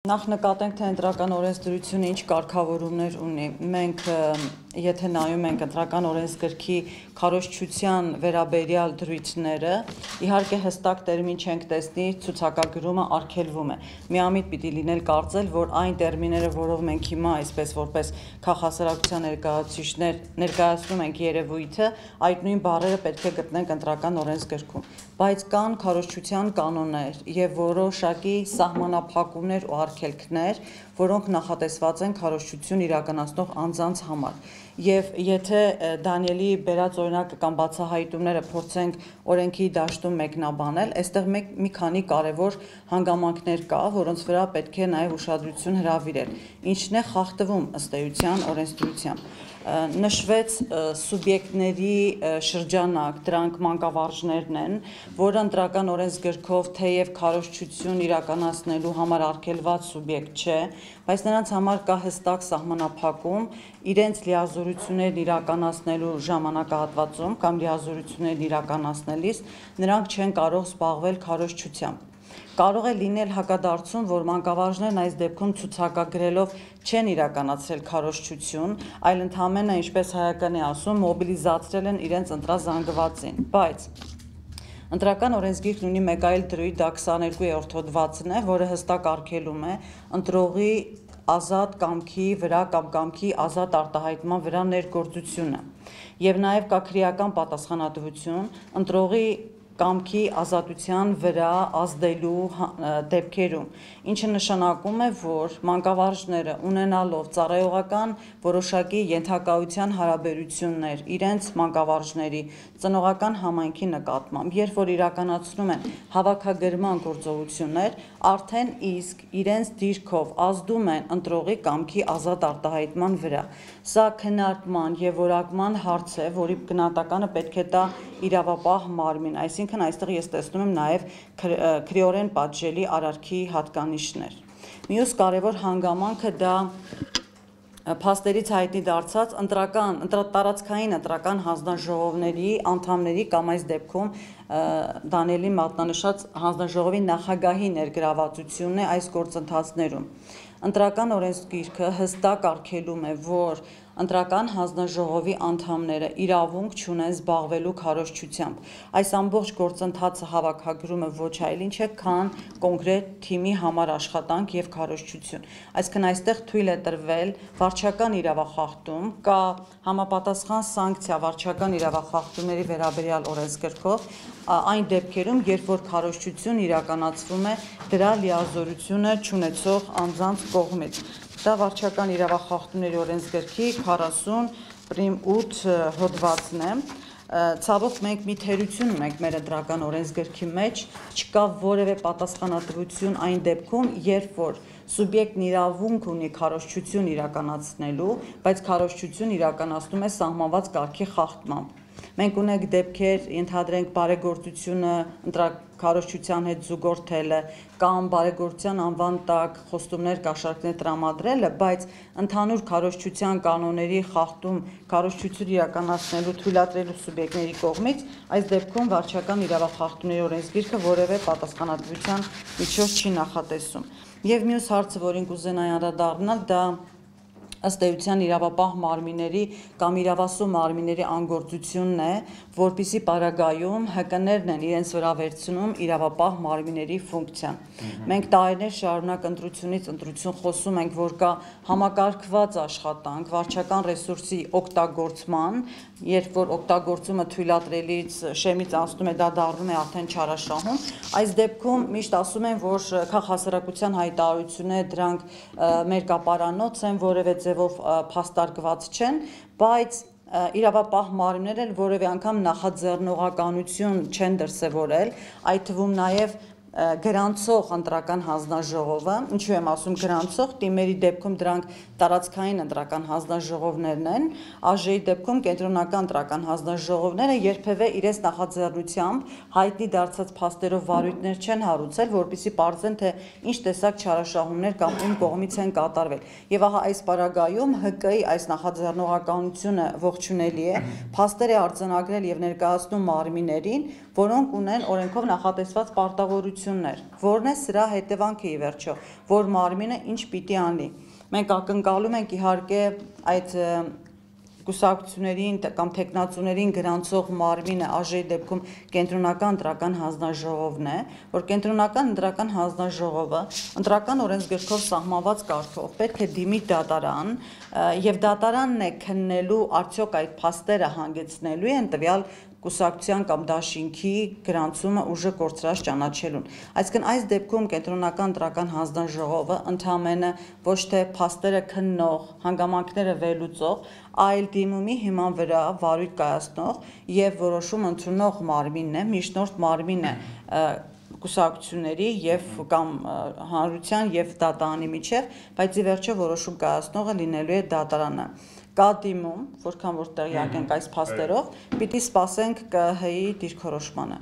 Նախ նկատենք, թե ընտրական օրենսդրությունը ինչ կարգավորումներ ունի։ Մենք եթե նայում ենք ընտրական օրենսգրքի քարոզչության վերաբերյալ դրույթները, իհարկե հստակ տերմին չենք տեսնի ցուցակագրումը արգելվում է։ Միամիտ պիտի լինել կարծել, որ այն տերմինները, որով մենք հիմա այսպես որպես քաղաքասարակության ներկայացուցիչներ ներկայացնում ենք երևույթը, այդ նույն բառերը պետք է գտնենք ընտրական օրենսգրքում։ Բայց կան քարոզչության կանոններ եւ որոշակի սահմանափակումներ ու արգելքներ, որոնք նախատեսված են քարոզչություն իրականացնող անձանց համար։ Եվ եթե Դանիելի բերած օրինակը կամ բացահայտումները փորձենք օրենքի դաշտում մեկնաբանել, այստեղ մի քանի կարևոր հանգամանքներ կա, որոնց վրա պետք է նաև ուշադրություն հրավիրել։ Ինչն է խախտվում ըստ էության օրենսդրությամբ։ Նշվեց սուբյեկտների շրջանակ, դրանք մանկավարժներն են, որը ընտրական օրենսգրքով թեև քարոզչություն իրականացնելու համար արգելված սուբյեկտ չէ, բայց նրանց համար կա հստակ սահմանափակում իրենց լիազորություններն իրականացնելու ժամանակահատվածում կամ լիազորություններն իրականացնելիս նրանք չեն կարող զբաղվել քարոզչությամբ։ Կարող է լինել հակադարձում, որ մանկավարժներն այս դեպքում ցուցակագրելով չեն իրականացրել քարոզչություն, այլ ընդհանրապես, ինչպես հայական է ասում, մոբիլիզացրել են իրենց ընտրազանգվածին, բայց ընտրական օրենսգիրքն ունի մեկ այլ դրույթ, դա 22-րդ հոդվածն է, որը հստակ արգելում է ընտրողի ազատ կամքի վրա կամ կամքի ազատ արտահայտման վրա ներգործությունը։ Եվ նաև կա քրեական պատասխանատվություն ընտրողի կամքի ազատության վրա ազդելու դեպքերում, ինչը նշանակում է, որ մանկավարժները ունենալով ծառայողական որոշակի ենթակայության հարաբերություններ իրենց մանկավարժների ծնողական համայնքի նկատմամբ, երբ որ իրականացնում են հավաքագրման գործողություններ, արդեն իսկ իրենց դիրքով ազդում են ընտրողի կամքի ազատ արտահայտման վրա։ Սա քննարկման եւ որակման հարց է, որի գնահատականը պետք է տա իրավապահ մարմին, այսինքն այստեղ ես տեսնում եմ նաև քրեորեն պատժելի արարքի հատկանիշներ։ Մյուս կարևոր հանգամանքը դա փաստերից հայտնի դարձած տարածքային ընտրական հանձնաժողովների անդամների կամ այս դեպքում Դանիելի մատնանշած հանձնաժողովի նախագահի ներգրավվածությունն է այս գործընթացներում։ Ընտրական օրենսգիրքը հստակ արգելում է, որ ընտրական հանձնաժողովի անդամները իրավունք չունեն զբաղվելու քարոզչությամբ։ Այս ամբողջ գործընթացը հավաքագրում է ոչ այլ ինչ է, քան կոնկրետ թիմի համար աշխատանք եւ քարոզչություն։ Այսինքն այստեղ թույլ է տրվել վարչական իրավախախտում, կա համապատասխան սանկցիա վարչական իրավախախտումների վերաբերյալ օրենսգրքով այն դեպքերում, երբ որ քարոզչություն իրականացվում է դրա լիազորությունը չունեցող անձանց կողմից։ Դա վարչական իրավախախտումների օրենսգրքի 40.8 հոդվածն է։ Ցավոք մենք մի թերություն ունենք մեր ընտրական օրենսգրքի մեջ, չկա որևէ պատասխանատվություն այն դեպքում, երբ որ սուբյեկտն իրավունք ունի քարոզչություն իրականացնելու, բայց քարոզչություն իրականացնում է սահմանված կարգի խախտմամբ։ Մենք ունենք դեպքեր, ենթադրենք բարեգործությունը քարոզչության հետ զուգորդելը կամ բարեգործության անվան տակ խոստումներ կաշառքներ տրամադրելը, բայց ընդհանուր քարոզչության կանոնների խախտում քարոզչություն իրականացնելու թույլատրելու սուբյեկտների կողմից այս դեպքում վարչական իրավախախտումների օրենսգիրքը որևէ պատասխանատվության միջոց չի նախատեսում։ Եվ մյուս հարցը, որին կուզենայի անդրադառնալ, դա ըստ էության իրավապահ մարմինների կամ իրավասու մարմինների անգործությունն է, որպիսի պարագայում ՀԿ-ներն են իրենց վրա վերցնում իրավապահ մարմինների ֆունկցիան։ Մենք տարիներ շարունակ ընտրությունից ընտրություն խոսում ենք, որ կա համակարգված աշխատանք վարչական ռեսուրսի օգտագործման, երբ որ օգտագործումը թույլատրելից շեմից անցնում է, դա դառնում է արդեն չարաշահում։ Այս դեպքում միշտ ասում են, որ քաղաքասարակության հայտարարությունները դրանք մերկապարանոց են, որևէ ձևով փաստարկված չեն, բայց իրավապահ մարմինները որևէ անգամ նախաձեռնողականություն չեն դրսևորել, այդ թվում նաև գրանցող ընտրական հանձնաժողովը, ինչու եմ ասում գրանցող, թիմերի դեպքում դրանք տարածքային ընտրական հանձնաժողովներն են, ԱԺ-ի դեպքում կենտրոնական ընտրական հանձնաժողովները երբևէ իրենց նախաձեռնությամբ հայտնի դարձած փաստերով վարույթներ չեն հարուցել, որպեսզի պարզեն, թե ինչ տեսակ չարաշահումներ կամ ում կողմից են կատարվել։ Եվ ահա այս պարագայում ՀԿ-ի այս նախաձեռնողականությունը ողջունելի է, փաստեր է արձանագրել եւ ներկայացնում մարմիններին, որոնք ունեն օրենքով նախատեսված պարտավորություն ընտրություններ, որն է սրա հետևանքը ի վերջո, որ մարմինը ինչ պիտի անի։ Մենք ակնկալում ենք իհարկե այդ կուսակցություններին կամ տեխնացուներին գրանցող մարմինը ԱԺ-ի դեպքում կենտրոնական ընտրական հանձնաժողովն է, որ կենտրոնական ընտրական հանձնաժողովը ընտրական օրենսգրքով սահմանված կարգով պետք է դիմի դատարան եւ դատարանն է քննելու արդյոք այդ փաստերը հանգեցնելու են տվյալ կուսակցության կամ դաշինքի գրանցումը ուժը կորցրած ճանաչելուն։ Այսինքն այս դեպքում կենտրոնական ընտրական հանձնաժողովը ընդհանրապես ոչ թե փաստերը քննող, հանգամանքները վերլուծող, այլ դիմումի հիման վրա վարույթ կայացնող եւ որոշում ընդունող մարմինն է, միջնորդ մարմինը կուսակցությունների եւ կամ հանրության եւ դատարանի միջև, բայց ի վերջո որոշում կայացնողը լինելու է դատարանը։ Կա դիմում, որքան որ տեղյակ ենք այս փաստերով, պիտի սպասենք ԿԸՀ-ի դիրքորոշմանը։